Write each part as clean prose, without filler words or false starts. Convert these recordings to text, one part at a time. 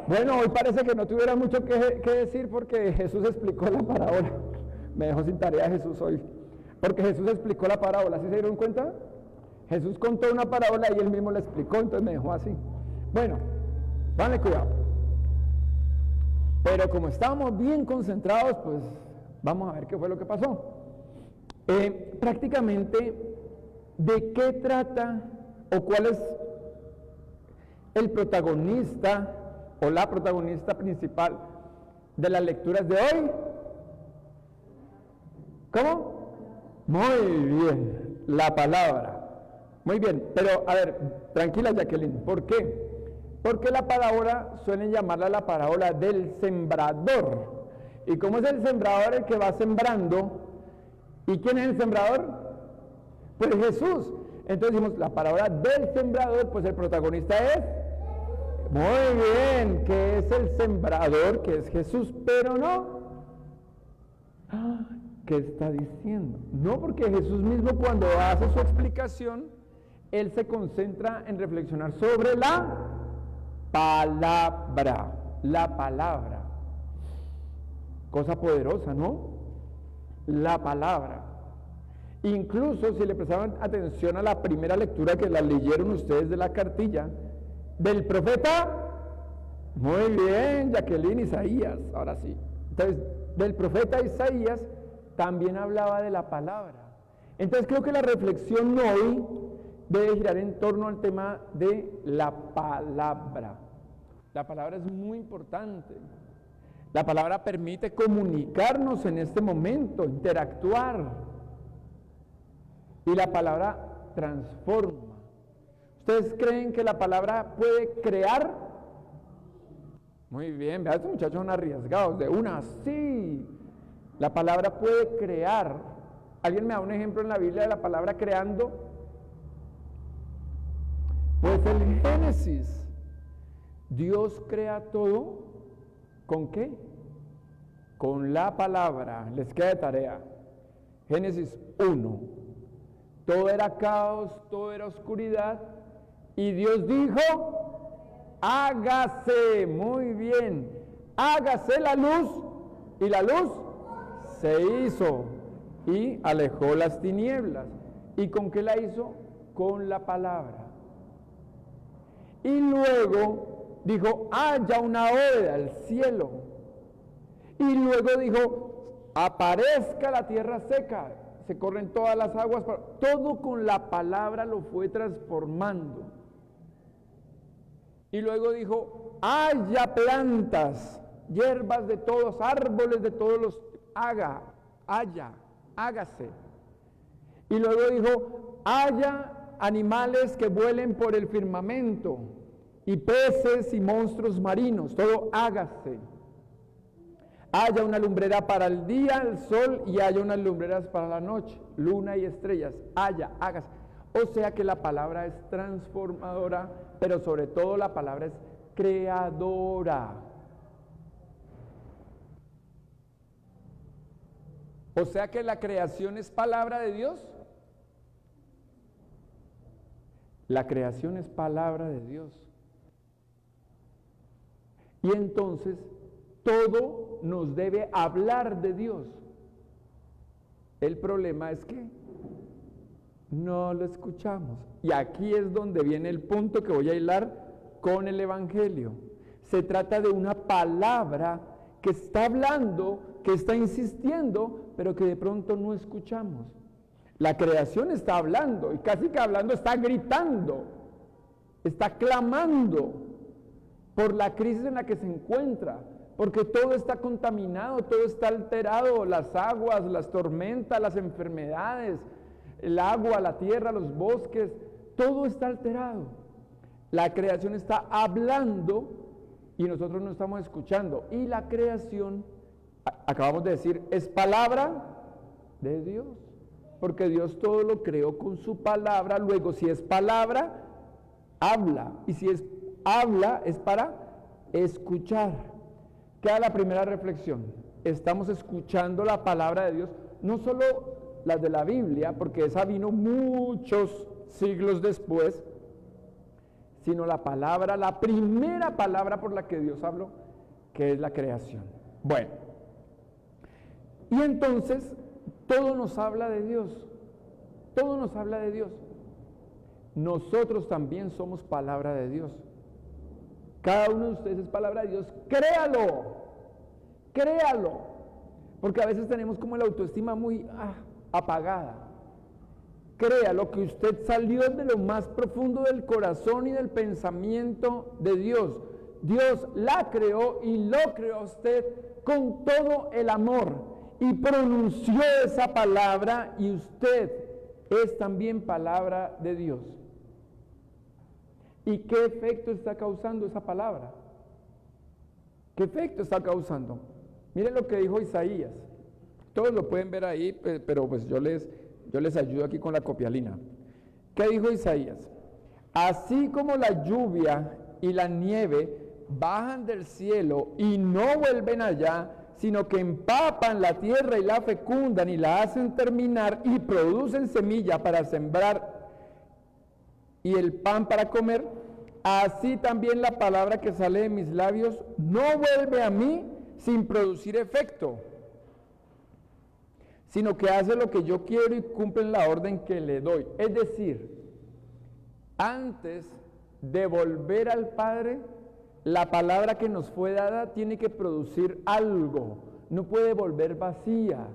Bueno, hoy parece que no tuviera mucho que decir porque Jesús explicó la parábola. Me dejó sin tarea Jesús hoy. Porque Jesús explicó la parábola, ¿sí se dieron cuenta? Jesús contó una parábola y él mismo la explicó, entonces me dejó así. Bueno, dale cuidado. Pero como estábamos bien concentrados, pues vamos a ver qué fue lo que pasó. Prácticamente, ¿de qué trata o cuál es el protagonista o la protagonista principal de las lecturas de hoy? ¿Cómo? Muy bien, la palabra. Muy bien, pero a ver, tranquila Jacqueline, ¿por qué? Porque la parábola suelen llamarla la parábola del sembrador. ¿Y cómo es el sembrador el que va sembrando? ¿Y quién es el sembrador? Pues Jesús. Entonces decimos, la parábola del sembrador, pues el protagonista es, muy bien, que es el sembrador, que es Jesús, pero no. ¿Qué está diciendo? No, porque Jesús mismo cuando hace su explicación, él se concentra en reflexionar sobre la palabra. La palabra. Cosa poderosa, ¿no? La palabra. Incluso si le prestaban atención a la primera lectura que la leyeron ustedes de la cartilla, del profeta, muy bien, Jacqueline, Isaías, ahora sí. Entonces, del profeta Isaías también hablaba de la palabra. Entonces creo que la reflexión hoy debe girar en torno al tema de la palabra. La palabra es muy importante. La palabra permite comunicarnos en este momento, interactuar. Y la palabra transforma. ¿Ustedes creen que la palabra puede crear? Muy bien, vean, estos muchachos son arriesgados, de una, sí. La palabra puede crear. ¿Alguien me da un ejemplo en la Biblia de la palabra creando? Pues el Génesis. Dios crea todo, ¿con qué? Con la palabra. Les queda de tarea. Génesis 1. Todo era caos, todo era oscuridad. Y Dios dijo, hágase, muy bien, hágase la luz. Y la luz se hizo y alejó las tinieblas. ¿Y con qué la hizo? Con la palabra. Y luego dijo, haya una bóveda al cielo. Y luego dijo, aparezca la tierra seca, se corren todas las aguas. Todo con la palabra lo fue transformando. Y luego dijo, haya plantas, hierbas de todos, árboles de todos los, hágase. Y luego dijo, haya animales que vuelen por el firmamento, y peces y monstruos marinos, todo hágase. Haya una lumbrera para el día, el sol, y haya unas lumbreras para la noche, luna y estrellas, hágase. O sea que la palabra es transformadora, pero sobre todo la palabra es creadora. O sea que la creación es palabra de Dios. La creación es palabra de Dios. Y entonces todo nos debe hablar de Dios. El problema es que no lo escuchamos. Y aquí es donde viene el punto que voy a hilar con el Evangelio. Se trata de una palabra que está hablando, que está insistiendo, pero que de pronto no escuchamos. La creación está hablando, y casi que hablando está gritando, está clamando por la crisis en la que se encuentra, porque todo está contaminado, todo está alterado, las aguas, las tormentas, las enfermedades, el agua, la tierra, los bosques, todo está alterado. La creación está hablando y nosotros no estamos escuchando. Y la creación, acabamos de decir, es palabra de Dios, porque Dios todo lo creó con su palabra. Luego, si es palabra, habla, y si es habla, es para escuchar. Queda la primera reflexión. Estamos escuchando la palabra de Dios, no solo las de la Biblia, porque esa vino muchos siglos después, sino la palabra, la primera palabra por la que Dios habló, que es la creación. Bueno, y entonces todo nos habla de Dios, todo nos habla de Dios. Nosotros también somos palabra de Dios. Cada uno de ustedes es palabra de Dios. Créalo, porque a veces tenemos como la autoestima muy apagada. Créalo, que usted salió de lo más profundo del corazón y del pensamiento de Dios. Dios la creó y lo creó a usted con todo el amor y pronunció esa palabra, y usted es también palabra de Dios. ¿Y qué efecto está causando esa palabra? ¿Qué efecto está causando? Miren lo que dijo Isaías. Todos lo pueden ver ahí, pero pues yo les ayudo aquí con la copialina. ¿Qué dijo Isaías? Así como la lluvia y la nieve bajan del cielo y no vuelven allá, sino que empapan la tierra y la fecundan y la hacen terminar y producen semilla para sembrar y el pan para comer, así también la palabra que sale de mis labios no vuelve a mí sin producir efecto, sino que hace lo que yo quiero y cumple la orden que le doy. Es decir, antes de volver al Padre, la palabra que nos fue dada tiene que producir algo, no puede volver vacía.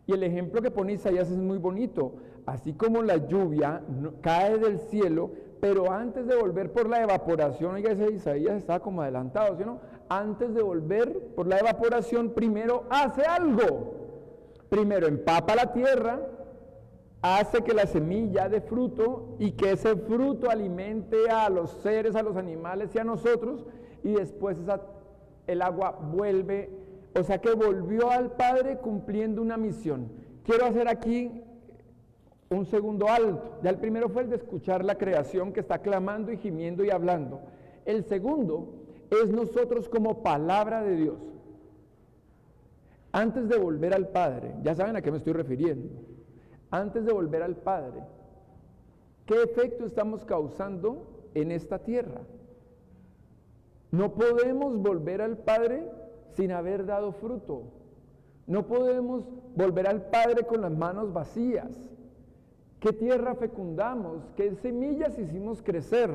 Y el ejemplo que pone Isaías es muy bonito. Así como la lluvia cae del cielo, pero antes de volver por la evaporación, oiga, ese Isaías estaba como adelantado, ¿sí o no? Antes de volver por la evaporación, primero hace algo. Primero empapa la tierra, hace que la semilla dé fruto y que ese fruto alimente a los seres, a los animales y a nosotros, y después el agua vuelve, o sea que volvió al Padre cumpliendo una misión. Quiero hacer aquí un segundo alto. Ya el primero fue el de escuchar la creación que está clamando y gimiendo y hablando. El segundo es nosotros como palabra de Dios. Antes de volver al Padre, ya saben a qué me estoy refiriendo. Antes de volver al Padre, ¿qué efecto estamos causando en esta tierra? No podemos volver al Padre sin haber dado fruto. No podemos volver al Padre con las manos vacías. ¿Qué tierra fecundamos? ¿Qué semillas hicimos crecer?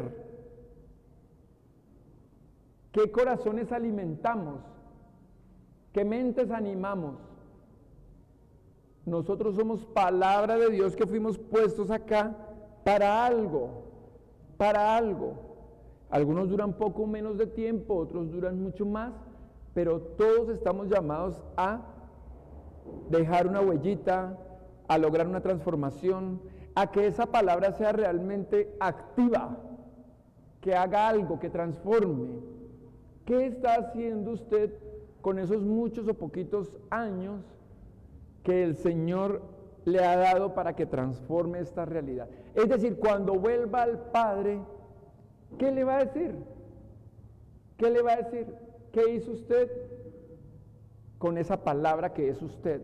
¿Qué corazones alimentamos? ¿Qué mentes animamos? Nosotros somos palabra de Dios que fuimos puestos acá para algo, para algo. Algunos duran poco menos de tiempo, otros duran mucho más, pero todos estamos llamados a dejar una huellita, a lograr una transformación, a que esa palabra sea realmente activa, que haga algo, que transforme. ¿Qué está haciendo usted con esos muchos o poquitos años que el Señor le ha dado para que transforme esta realidad? Es decir, cuando vuelva al Padre, ¿qué le va a decir? ¿Qué le va a decir? ¿Qué hizo usted con esa palabra que es usted?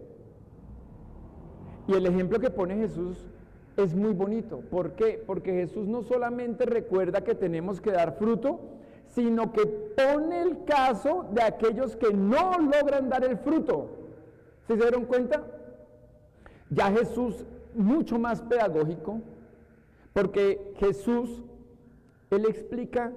Y el ejemplo que pone Jesús es muy bonito. ¿Por qué? Porque Jesús no solamente recuerda que tenemos que dar fruto, sino que pone el caso de aquellos que no logran dar el fruto. ¿Sí se dieron cuenta? Ya Jesús, mucho más pedagógico, porque Jesús, Él explica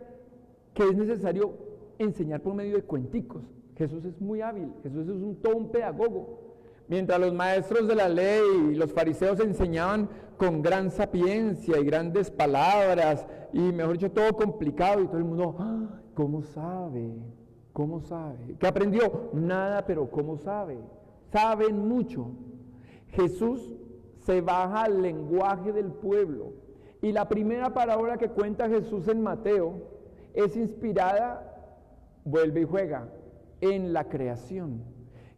que es necesario enseñar por medio de cuenticos. Jesús es muy hábil, Jesús es todo un pedagogo. Mientras los maestros de la ley y los fariseos enseñaban con gran sapiencia y grandes palabras, y mejor dicho, todo complicado, y todo el mundo, ¿cómo sabe? ¿Cómo sabe? ¿Qué aprendió? Nada, pero ¿cómo sabe? Saben mucho. Jesús se baja al lenguaje del pueblo, y la primera parábola que cuenta Jesús en Mateo es inspirada, vuelve y juega, en la creación.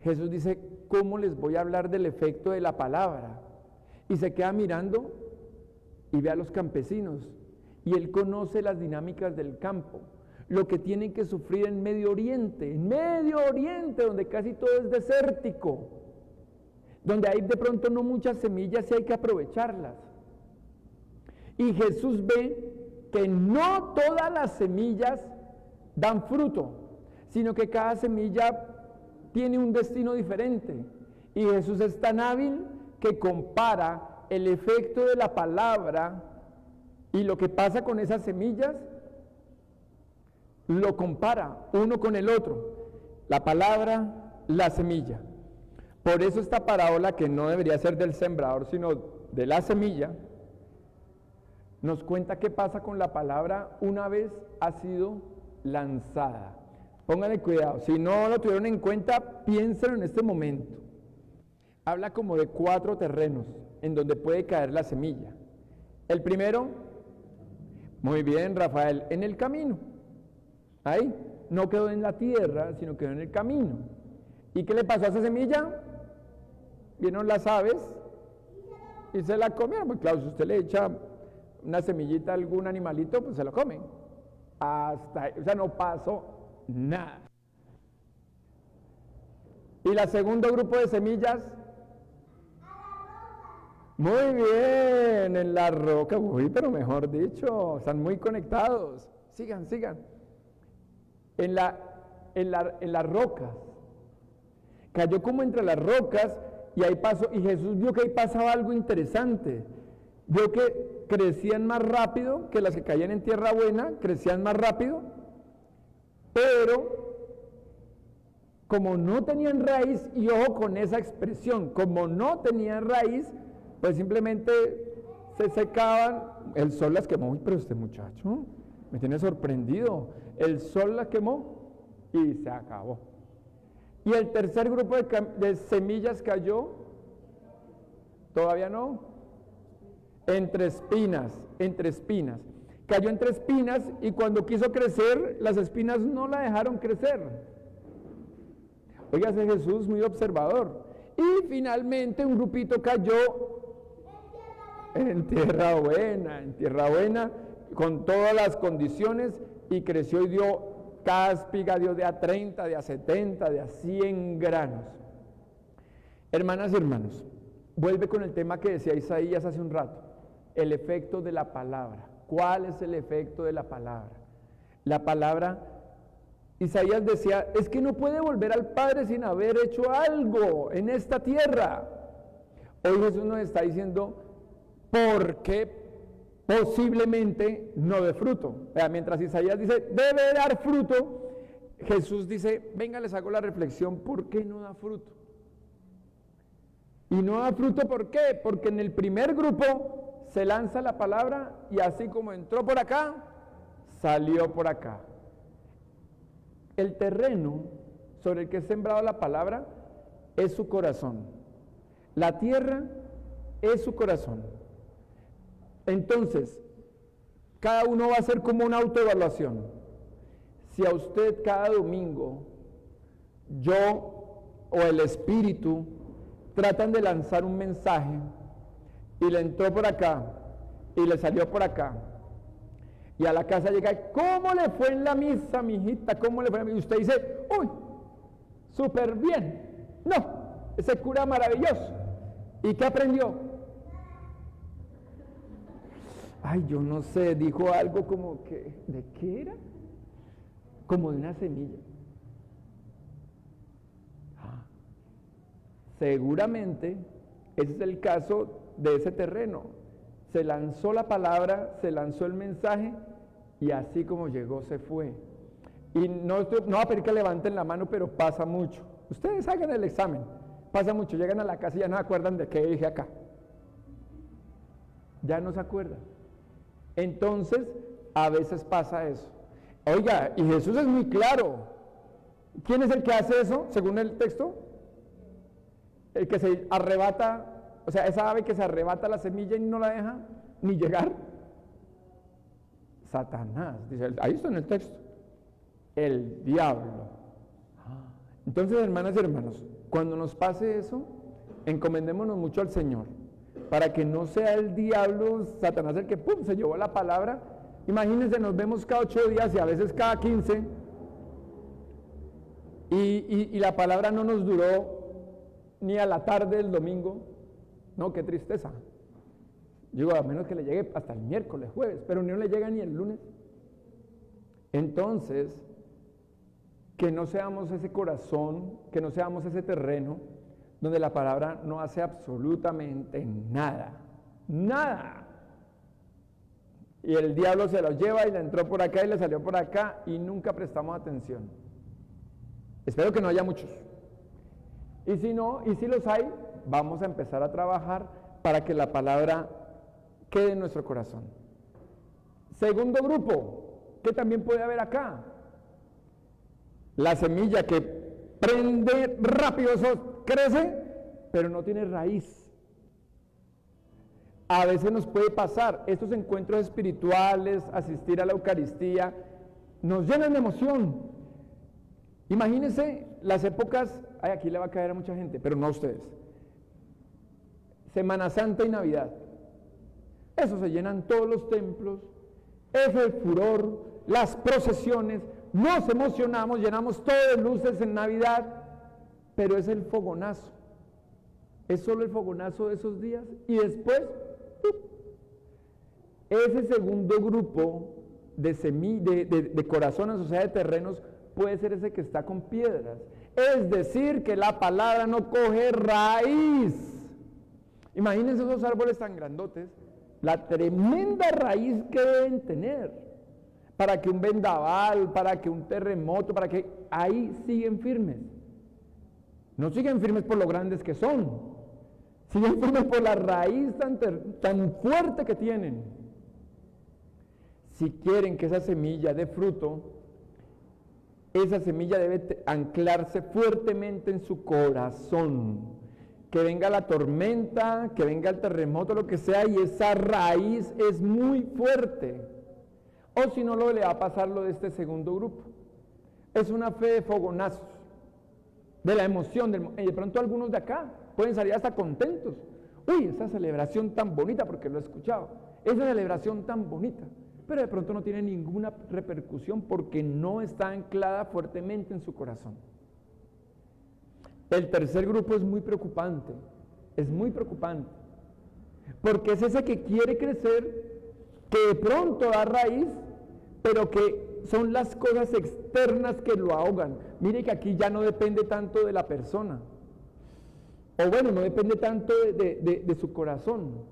Jesús dice, ¿cómo les voy a hablar del efecto de la palabra? Y se queda mirando y ve a los campesinos, y él conoce las dinámicas del campo, lo que tienen que sufrir en Medio Oriente, donde casi todo es desértico, donde hay de pronto no muchas semillas y hay que aprovecharlas. Y Jesús ve que no todas las semillas dan fruto, sino que cada semilla tiene un destino diferente. Y Jesús es tan hábil que compara el efecto de la palabra y lo que pasa con esas semillas, lo compara uno con el otro. La palabra, la semilla. Por eso esta parábola, que no debería ser del sembrador, sino de la semilla, nos cuenta qué pasa con la palabra una vez ha sido lanzada. Pónganle cuidado, si no lo tuvieron en cuenta, piénsenlo en este momento. Habla como de 4 terrenos en donde puede caer la semilla. El primero, muy bien, Rafael, en el camino. Ahí, no quedó en la tierra, sino quedó en el camino. ¿Y qué le pasó a esa semilla? Vieron las aves y se la comieron. Pues claro, si usted le echa una semillita a algún animalito, pues se lo comen. Hasta ahí, o sea, no pasó nada. Y el segundo grupo de semillas, muy bien, en la roca. Uy, pero mejor dicho, están muy conectados. Sigan. En las rocas. Cayó como entre las rocas y ahí pasó, y Jesús vio que ahí pasaba algo interesante. Vio que crecían más rápido que las que caían en tierra buena, crecían más rápido, pero como no tenían raíz, y ojo con esa expresión, como no tenían raíz, pues simplemente se secaban, el sol las quemó. Uy, pero este muchacho me tiene sorprendido, el sol las quemó y se acabó. Y el tercer grupo de semillas cayó, todavía no, entre espinas, cayó entre espinas, y cuando quiso crecer, las espinas no la dejaron crecer. Óigase, Jesús muy observador. Y finalmente un grupito cayó en tierra buena, con todas las condiciones, y creció y dio cada espiga, dio de a 30, de a 70, de a 100 granos. Hermanas y hermanos, vuelve con el tema que decía Isaías hace un rato, el efecto de la palabra. ¿Cuál es el efecto de la palabra? La palabra, Isaías decía, es que no puede volver al Padre sin haber hecho algo en esta tierra. Hoy Jesús nos está diciendo, ¿por qué posiblemente no dé fruto? Mientras Isaías dice, debe dar fruto, Jesús dice, venga, les hago la reflexión, ¿por qué no da fruto? Y no da fruto, ¿por qué? Porque en el primer grupo se lanza la palabra, y así como entró por acá, salió por acá. El terreno sobre el que es sembrado la palabra es su corazón. La tierra es su corazón. Entonces, cada uno va a hacer como una autoevaluación. Si a usted cada domingo, yo o el Espíritu tratan de lanzar un mensaje y le entró por acá y le salió por acá, y a la casa llega, ¿cómo le fue en la misa, mijita? ¿Cómo le fue? Y usted dice, uy, súper bien. No, ese cura maravilloso. ¿Y qué aprendió? Ay, yo no sé, dijo algo como que, ¿de qué era? Como de una semilla. Seguramente ese es el caso de ese terreno. Se lanzó la palabra, se lanzó el mensaje, y así como llegó se fue. Y no va a pedir que levanten la mano, pero pasa mucho. Ustedes hagan el examen, pasa mucho, llegan a la casa y ya no se acuerdan de qué dije acá. Ya no se acuerdan. Entonces, a veces pasa eso. Oiga, y Jesús es muy claro. ¿Quién es el que hace eso, según el texto? El que se arrebata, o sea, esa ave que se arrebata la semilla y no la deja ni llegar. Satanás, dice, ahí está en el texto. El diablo. Entonces, hermanas y hermanos, cuando nos pase eso, encomendémonos mucho al Señor, para que no sea el diablo, Satanás, el que ¡pum!, se llevó la palabra. Imagínense, nos vemos cada 8 días y a veces cada 15, y la palabra no nos duró ni a la tarde del domingo. No, qué tristeza. Digo, a menos que le llegue hasta el miércoles, jueves, pero no le llega ni el lunes. Entonces, que no seamos ese corazón, que no seamos ese terreno donde la palabra no hace absolutamente nada, nada. Y el diablo se lo lleva y le entró por acá y le salió por acá y nunca prestamos atención. Espero que no haya muchos. Y si no, y si los hay, vamos a empezar a trabajar para que la palabra quede en nuestro corazón. Segundo grupo, que también puede haber acá. La semilla que prende rápido, eso crece, pero no tiene raíz. A veces nos puede pasar, estos encuentros espirituales, asistir a la Eucaristía, nos llenan de emoción. Imagínense las épocas, aquí le va a caer a mucha gente, pero no a ustedes. Semana Santa y Navidad. Eso se llenan todos los templos, es el furor, las procesiones, nos emocionamos, llenamos todo de luces en Navidad, pero es el fogonazo. Es solo el fogonazo de esos días y después, ese segundo grupo de corazones, o sea, de terrenos, puede ser ese que está con piedras. Es decir, que la palabra no coge raíz. Imagínense esos árboles tan grandotes, la tremenda raíz que deben tener para que un vendaval, para que un terremoto, para que ahí siguen firmes. No siguen firmes por lo grandes que son, siguen firmes por la raíz tan fuerte que tienen. Si quieren que esa semilla dé fruto, esa semilla debe anclarse fuertemente en su corazón. Que venga la tormenta, que venga el terremoto, lo que sea, y esa raíz es muy fuerte. O si no, le va a pasar lo de este segundo grupo. Es una fe de fogonazos, de la emoción, y de pronto algunos de acá pueden salir hasta contentos. Uy, esa celebración tan bonita, porque lo he escuchado, esa celebración tan bonita, pero de pronto no tiene ninguna repercusión porque no está anclada fuertemente en su corazón. El tercer grupo es muy preocupante, porque es ese que quiere crecer, que de pronto da raíz, pero que son las cosas externas que lo ahogan. Mire que aquí ya no depende tanto de la persona, o bueno, no depende tanto de su corazón,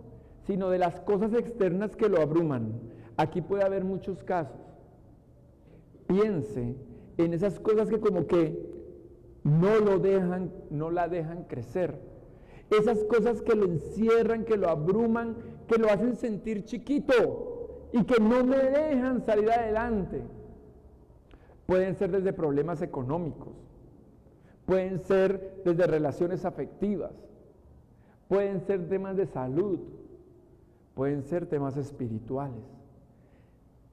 sino de las cosas externas que lo abruman. Aquí puede haber muchos casos. Piense en esas cosas que como que no la dejan crecer. Esas cosas que lo encierran, que lo abruman, que lo hacen sentir chiquito y que no me dejan salir adelante. Pueden ser desde problemas económicos, pueden ser desde relaciones afectivas, pueden ser temas de salud, pueden ser temas espirituales.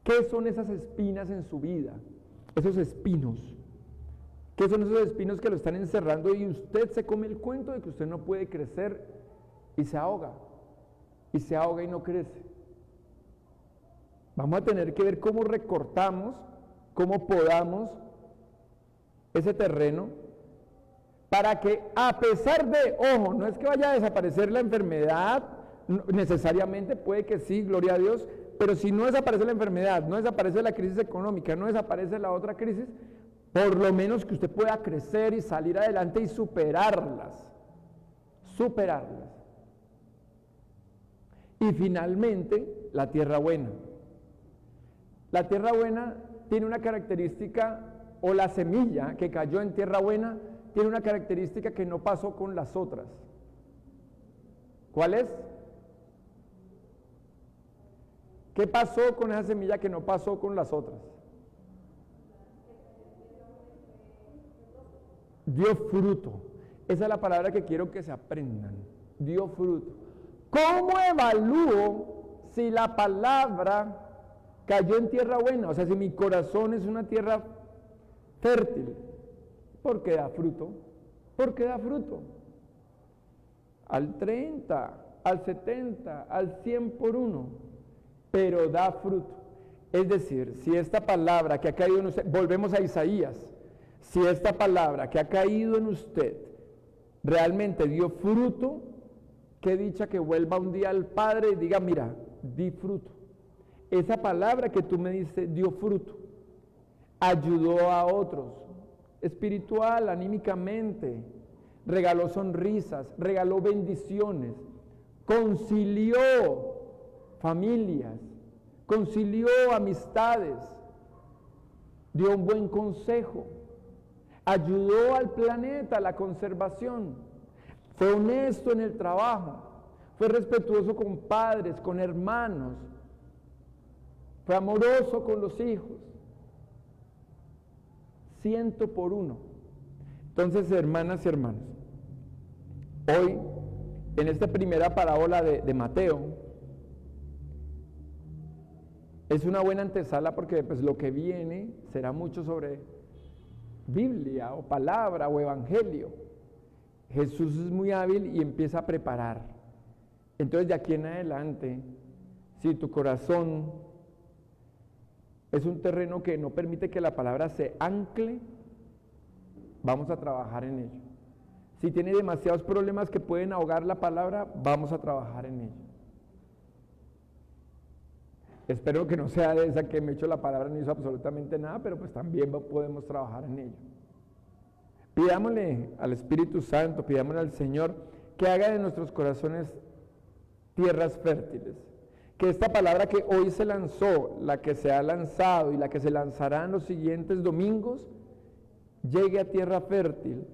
¿Qué son esas espinas en su vida? Esos espinos. ¿Qué son esos espinos que lo están encerrando y usted se come el cuento de que usted no puede crecer y se ahoga y no crece? Vamos a tener que ver cómo recortamos, cómo podamos ese terreno para que, a pesar de, ojo, no es que vaya a desaparecer la enfermedad, necesariamente puede que sí, gloria a Dios, pero si no desaparece la enfermedad, no desaparece la crisis económica, no desaparece la otra crisis, por lo menos que usted pueda crecer y salir adelante y superarlas. Y finalmente, la tierra buena. La tierra buena tiene una característica, o la semilla que cayó en tierra buena, tiene una característica que no pasó con las otras. ¿Cuál es? ¿Qué pasó con esa semilla que no pasó con las otras? Dio fruto. Esa es la palabra que quiero que se aprendan. Dio fruto. ¿Cómo evalúo si la palabra cayó en tierra buena? O sea, si mi corazón es una tierra fértil. Porque da fruto. Porque da fruto. Al 30, al 70, al 100 por uno. Pero da fruto. Es decir, si esta palabra que ha caído en usted, volvemos a Isaías, si esta palabra que ha caído en usted realmente dio fruto, Qué dicha que vuelva un día al Padre y diga, mira, di fruto. Esa palabra que tú me diste dio fruto. Ayudó a otros, espiritual, anímicamente. Regaló sonrisas, regaló bendiciones. Concilió familias, concilió amistades. Dio un buen consejo. Ayudó al planeta, a la conservación. Fue honesto en el trabajo. Fue respetuoso con padres, con hermanos. Fue amoroso con los hijos. 100 por 1. Entonces, hermanas y hermanos, hoy, en esta primera parábola de Mateo, es una buena antesala porque pues, lo que viene será mucho sobre Biblia o palabra o evangelio. Jesús es muy hábil y empieza a preparar. Entonces, de aquí en adelante, si tu corazón es un terreno que no permite que la palabra se ancle, vamos a trabajar en ello. Si tiene demasiados problemas que pueden ahogar la palabra, vamos a trabajar en ello. Espero que no sea de esa que me echo la palabra no hizo absolutamente nada, pero pues también podemos trabajar en ello. Pidámosle al Espíritu Santo, pidámosle al Señor que haga de nuestros corazones tierras fértiles. Que esta palabra que hoy se lanzó, la que se ha lanzado y la que se lanzará en los siguientes domingos, llegue a tierra fértil,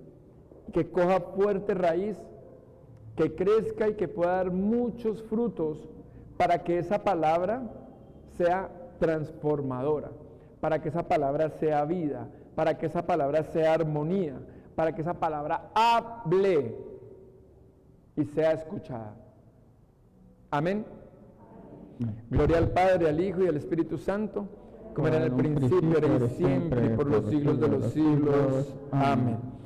que coja fuerte raíz, que crezca y que pueda dar muchos frutos para que esa palabra sea transformadora, para que esa palabra sea vida, para que esa palabra sea armonía, para que esa palabra hable y sea escuchada. Amén. Gloria al Padre, al Hijo y al Espíritu Santo, como era en el principio, ahora y siempre, y por los siglos de los siglos. Amén.